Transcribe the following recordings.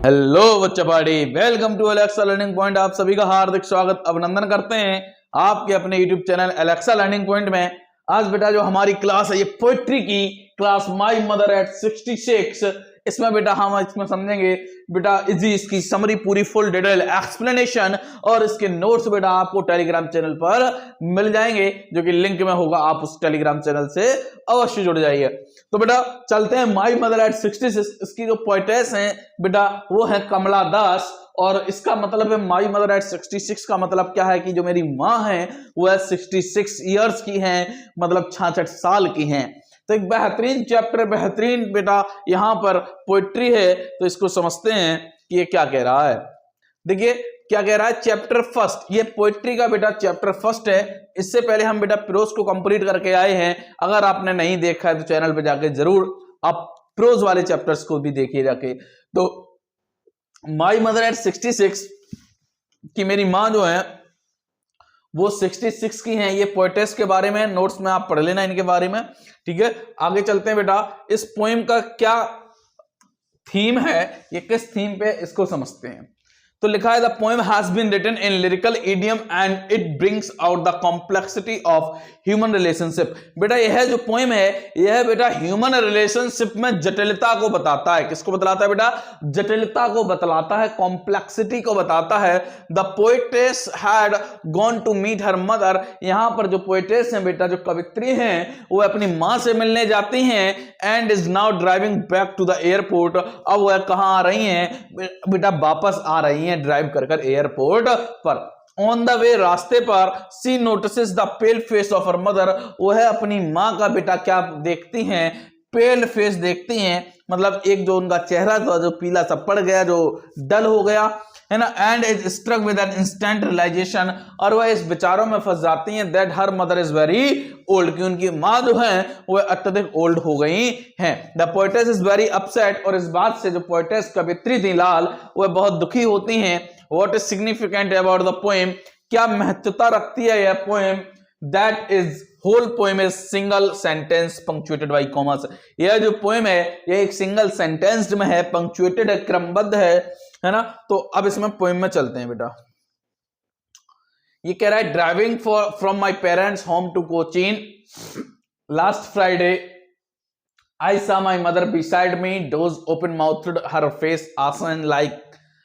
Hello बच्चा party, welcome to Alexa learning point. आप सभी का हार्दिक स्वागत अभिनंदन करते हैं आपके अपने YouTube channel Alexa learning point में। आज बेटा जो हमारी क्लास है ये पोएट्री की क्लास माई मदर एट 66। इसमें बेटा हम इसमें समझेंगे बेटा इसकी समरी पूरी फुल डिटेल एक्सप्लेनेशन और इसके नोट्स बेटा आपको टेलीग्राम चैनल पर मिल जाएंगे, जो कि लिंक में होगा। आप उस टेलीग्राम चैनल से अवश्य जुड़ जाइए। तो बेटा चलते हैं माई मदर एट 66। इसकी जो पोएटेस हैं बेटा वो है कमला दास, और इसका मतलब है माई मदर एट 66 का मतलब क्या है कि जो मेरी माँ है वो है 66 ईयर्स की हैं, मतलब 66 साल की हैं। तो एक बेहतरीन चैप्टर, बेहतरीन बेटा यहाँ पर पोएट्री है, तो इसको समझते हैं कि ये क्या कह रहा है। देखिए क्या कह रहा है, चैप्टर फर्स्ट, ये पोएट्री का बेटा चैप्टर फर्स्ट है। इससे पहले हम बेटा प्रोज को कंप्लीट करके आए हैं। अगर आपने नहीं देखा है तो चैनल पे जाके जरूर आप प्रोज वाले चैप्टर्स को भी देखिए जाके। तो माई मदर एट 66 कि मेरी माँ जो है वो 66 की हैं। ये पोएटेस के बारे में नोट्स में आप पढ़ लेना इनके बारे में, ठीक है। आगे चलते हैं बेटा, इस पोएम का क्या थीम है, ये किस थीम पे, इसको समझते हैं। तो लिखा है the poem has been written in lyrical idiom and it brings out the complexity of human relationship. बेटा यह जो पोएम है यह बेटा ह्यूमन रिलेशनशिप में जटिलता को बताता है। किसको बतलाता है बेटा? जटिलता को बतलाता है, कॉम्प्लेक्सिटी को बताता है। The poetess had gone to meet her mother. यहां पर जो पोएटेस हैं बेटा, जो कवित्री हैं, वो अपनी मां से मिलने जाती हैं। And is now driving back to the airport. अब वह कहां आ रही हैं बेटा? वापस आ रही हैं ड्राइव कर एयरपोर्ट पर। ऑन द वे, रास्ते पर, she notices the pale face of her mother. वो है अपनी माँ का बेटा क्या देखती हैं? पेल फेस देखती हैं, मतलब एक जो उनका चेहरा था जो पीला सा पड़ गया, जो डल हो गया है ना। And is struck with an instant realisation, और वह इस विचारों में फंस जाती हैं that her mother is very old, कि उनकी माँ जो है वह अत्यधिक ओल्ड हो गई हैं। The poetess is very upset, और इस बात से जो पोएटेस कवित्री थी लाल, वह बहुत दुखी होती हैं। What is significant about the poem, क्या महत्वता रखती है यह poem? That is whole poem is single sentence punctuated by commas. यह जो पोएम है यह एक सिंगल सेंटेंस में है, पंक्चुएटेड है, क्रमबद्ध है ना। तो अब इसमें पोएम में चलते हैं बेटा। ये कह रहा है driving from my parents home to Cochin last Friday I saw my mother beside me, those open mouthed, her face ashen like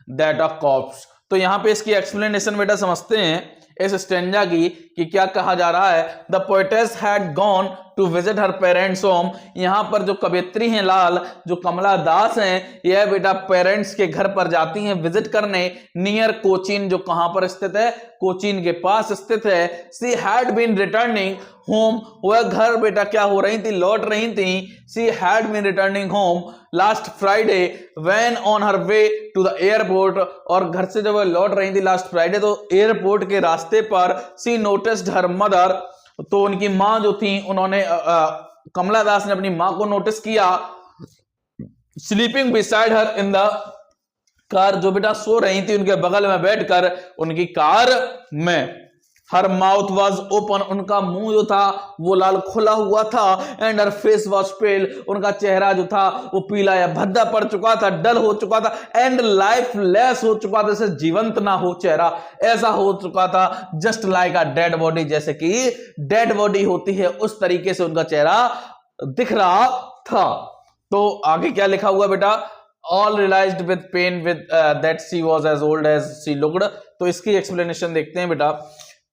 that of corpse. तो यहां पे इसकी एक्सप्लेनेशन बेटा समझते हैं इस स्टेंजा की कि क्या कहा जा रहा है। The poetess had gone to visit her parents home. यहां पर जो कवित्री हैं लाल, जो कमला दास हैं, यह बेटा पेरेंट्स के घर पर जाती हैं विजिट करने। नियर कोचीन, जो कहां पर स्थित है? कोचीन के पास स्थित है। She had been returning home, वह घर बेटा क्या हो रही थी? लौट रही थी। She had been returning home last Friday when on her way to the airport, और घर से जब वह लौट रही थी लास्ट फ्राइडे तो एयरपोर्ट के रास्ते पर सी नोटिस्ड हर मदर, तो उनकी मां जो थी उन्होंने कमला दास ने अपनी मां को नोटिस किया। Sleeping beside her in the car, जो बेटा सो रही थी उनके बगल में बैठकर उनकी कार में। हर माउथ वॉज ओपन, उनका मुंह जो था वो लाल खुला हुआ था। एंड हर फेस वॉज पेल, उनका चेहरा जो था वो पीला या भद्दा पड़ चुका था, डल हो चुका था। एंड लाइफ लेस हो चुका था, जैसे जीवंत ना हो चेहरा, ऐसा हो चुका था। Just like a dead body, जैसे कि डेड बॉडी होती है उस तरीके से उनका चेहरा दिख रहा था। तो आगे क्या लिखा हुआ बेटा? All realized with pain with that she was as old as she looked। तो इसकी एक्सप्लेनेशन देखते हैं बेटा।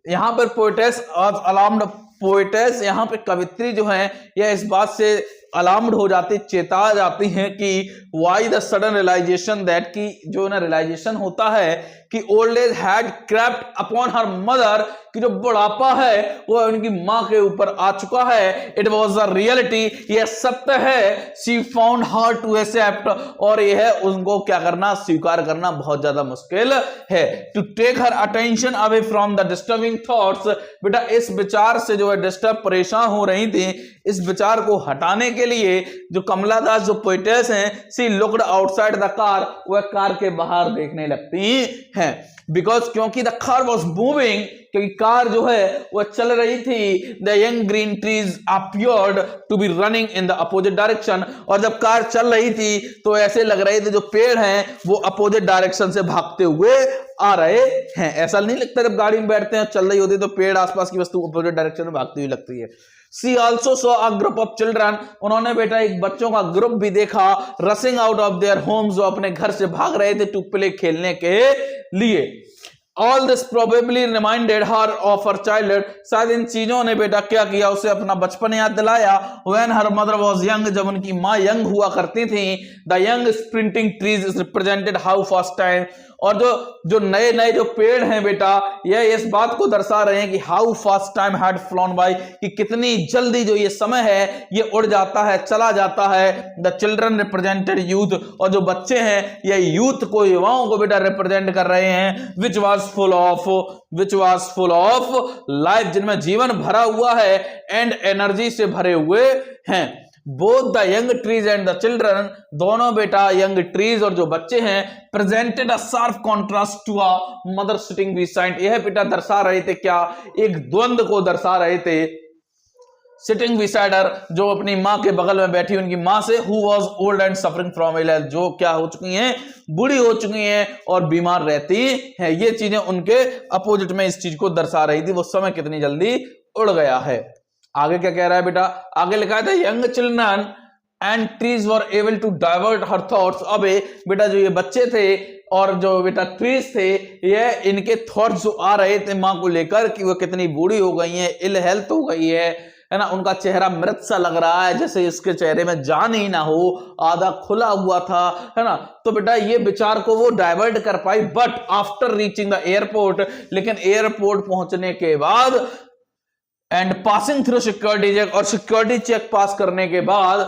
यहां पर पोएटेस अलार्म्ड, पोएटेस यहाँ पे कवित्री जो है यह इस बात से अलार्म्ड हो जाती, चेता जाती हैं कि why the sudden realisation that, की जो ना रियलाइजेशन होता है कि old age had crept upon her mother, कि जो बुढ़ापा है वो उनकी मां के ऊपर आ चुका है। इट वाज अ रियलिटी, यह सत्य है। She found her to accept, और यह उनको क्या करना? स्वीकार करना बहुत ज्यादा मुश्किल है। To take her attention away from the disturbing thoughts, बेटा इस विचार से जो है डिस्टर्ब, परेशान हो रही थी, इस विचार को हटाने के लिए जो कमला दास जो पोएटेस हैं, she looked outside the car, वह कार के बाहर देखने लगती हैं। बिकॉज क्योंकि द कार वॉज मूविंग, क्योंकि कार जो है वो चल रही थी। The young green trees appeared to be running in the opposite direction, और जब कार चल रही थी तो ऐसे लग रहे थे जो पेड़ हैं वो अपोजिट डायरेक्शन से भागते हुए आ रहे हैं। ऐसा नहीं लगता जब गाड़ी में बैठते हैं चल रही होती है तो पेड़ आसपास की वस्तु अपोजिट डायरेक्शन में भागती हुई लगती है। She also saw a group of children, उन्होंने बेटा एक बच्चों का ग्रुप भी देखा, रसिंग आउट ऑफ देयर होम्स, जो अपने घर से भाग रहे थे टू प्ले, खेलने के लिए। All this probably reminded her of her childhood, शायद इन चीजों ने बेटा क्या किया, उसे अपना बचपन याद दिलाया। When her mother was young, जब उनकी माँ यंग हुआ करती थी। The young sprinting trees is represented how fast time, और जो नए नए जो पेड़ हैं बेटा ये इस बात को दर्शा रहे हैं कि how fast time had flown by, कि कितनी जल्दी जो ये समय है ये उड़ जाता है, चला जाता है। द चिल्ड्रन रिप्रेजेंटेड यूथ, और जो बच्चे हैं ये यूथ को, युवाओं को बेटा रिप्रेजेंट कर रहे हैं। Which was full of life, जिनमें जीवन भरा हुआ है, एंड एनर्जी से भरे हुए हैं। Both the young trees and the children, दोनों बेटा यंग ट्रीज और जो बच्चे हैं, presented a sharp contrast to a mother sitting beside, यह बेटा दर्शा रहे थे क्या, एक द्वंद्व को दर्शा रहे थे। सिटिंग बिसाइड हर, जो अपनी माँ के बगल में बैठी उनकी माँ से, who was old and suffering from ill health, जो क्या हो चुकी हैं, बूढ़ी हो चुकी हैं और बीमार रहती हैं। ये चीजें उनके अपोजिट में इस चीज को दर्शा रही थी, वो समय कितनी जल्दी उड़ गया है। आगे क्या कह रहा है बेटा, आगे लिखा था young children and trees were able to divert her thoughts. अब बेटा जो ये बच्चे थे और जो बेटा ट्रीज थे, ये इनके थॉट्स जो आ रहे थे माँ को लेकर कि वो कितनी बूढ़ी हो गई है, इल हेल्थ हो गई है ना, उनका चेहरा मृत सा लग रहा है, जैसे इसके चेहरे में जान ही ना हो, आधा खुला हुआ था, है ना। तो बेटा ये विचार को वो डाइवर्ट कर पाई। But after reaching the airport, लेकिन एयरपोर्ट पहुंचने के बाद, and passing through security check, और सिक्योरिटी चेक पास करने के बाद,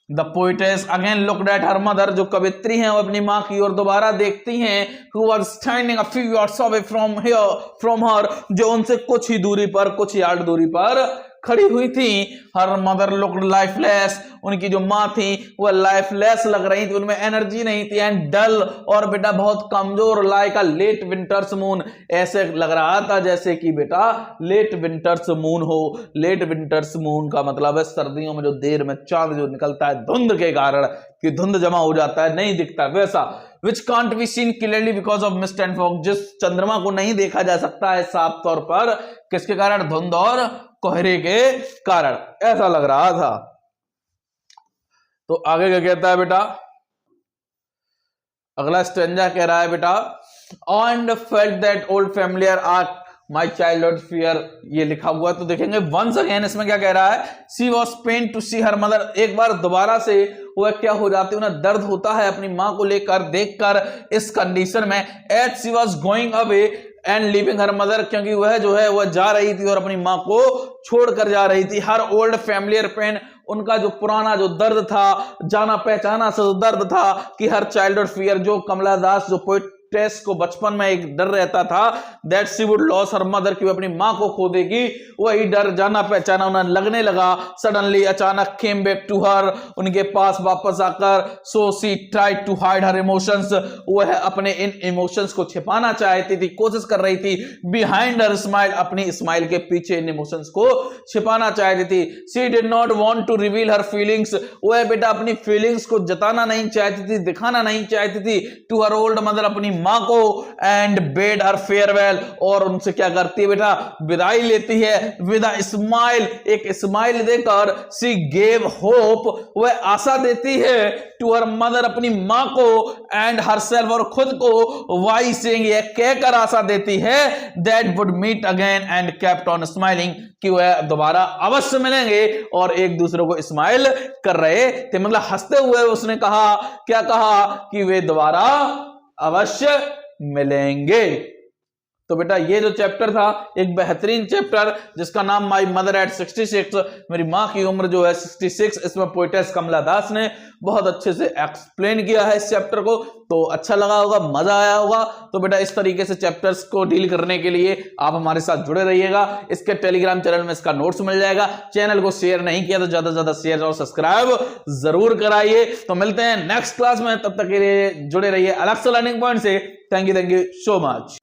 the poetess again looked at her mother, जो कवित्री हैं वो अपनी माँ की ओर दोबारा देखती हैं, who was standing a few yards away from her, जो उनसे कुछ ही दूरी पर, कुछ यार्ड दूरी पर खड़ी हुई थी। हर मदर लुक्ड लाइफलेस, उनकी जो माँ थी वह लाइफलेस लग रही थी, उनमें एनर्जी नहीं थी, एंड डल, और बेटा बहुत कमजोर, like a late winter's moon, ऐसे लग रहा था जैसे कि बेटा लेट विंटर्स मून हो। लेट विंटर्स मून का मतलब है सर्दियों में जो देर में चांद जो निकलता है धुंध के कारण, कि धुंध जमा हो जाता है, नहीं दिखता, वैसा। Which can't be seen clearly because of mist and fog, जिस चंद्रमा को नहीं देखा जा सकता है साफ तौर पर, किसके कारण, धुंध और कोहरे के कारण, ऐसा लग रहा था। तो आगे क्या कहता है बेटा, अगला स्टेंजा कह रहा है बेटा, and felt that old familiar art my childhood fear, ये लिखा हुआ तो देखेंगे वंस अगेन। इसमें क्या कह रहा है, she was pain to see her mother, एक बार दोबारा से वह क्या हो जाती है, उन्हें दर्द होता है अपनी माँ को लेकर, देखकर इस कंडीशन में। At she was going away and leaving her mother, क्योंकि वह जो है वह जा रही थी और अपनी माँ को छोड़कर जा रही थी। हर ओल्ड फैमिलियर पेन, उनका जो पुराना जो दर्द था, जाना पहचाना सा जो दर्द था, कि हर चाइल्डहुड फियर, जो कमला दास जो पोएट्रेस को बचपन में एक डर रहता था, that she would loss her mother, कि वो अपनी माँ को खो देगी, वही डर जाना पहचाना उन्हें लगने लगा। सडनली अचानक केम बैक टू हर, उनके पास वापस आकर, so she tried to hide her emotions, वह अपने इन इमोशंस को छिपाना चाहती थी, कोशिश कर रही थी। बिहाइंड हर स्माइल, अपनी स्माइल के पीछे इन इमोशंस को छिपाना चाहती थी। She did not want to reveal her feelings, वह बेटा अपनी फीलिंग्स को जताना नहीं चाहती थी, दिखाना नहीं चाहती थी, टू हर ओल्ड मदर, अपनी माँ को, एंड बेड हर फेयरवेल, और उनसे क्या करती है बेटा, विदाई लेती है। विद अ स्माइल, एक स्माइल देकर, शी गेव होप, वह आशा देती है, टू हर मदर, अपनी माँ को, एंड हरसेल्फ, और खुद को, वाई सेइंग, यह कहकर आशा देती है, that would meet again and kept on smiling, कि वह दोबारा अवश्य मिलेंगे, और एक दूसरे को स्माइल कर रहे थे, मतलब हंसते हुए उसने कहा, क्या कहा, कि वे दोबारा अवश्य मिलेंगे। तो बेटा ये जो चैप्टर था एक बेहतरीन चैप्टर जिसका नाम माई मदर एट 66, मेरी माँ की उम्र जो है 66, इसमें पोएटेस कमला दास ने बहुत अच्छे से एक्सप्लेन किया है इस चैप्टर को। तो अच्छा लगा होगा, मजा आया होगा। तो बेटा इस तरीके से चैप्टर्स को डील करने के लिए आप हमारे साथ जुड़े रहिएगा। इसके टेलीग्राम चैनल में इसका नोट्स मिल जाएगा। चैनल को शेयर नहीं किया तो ज्यादा से ज्यादा शेयर और सब्सक्राइब जरूर कराइए। तो मिलते हैं नेक्स्ट क्लास में, तब तक के लिए जुड़े रहिए एलेक्सा लर्निंग पॉइंट से। Thank you so much.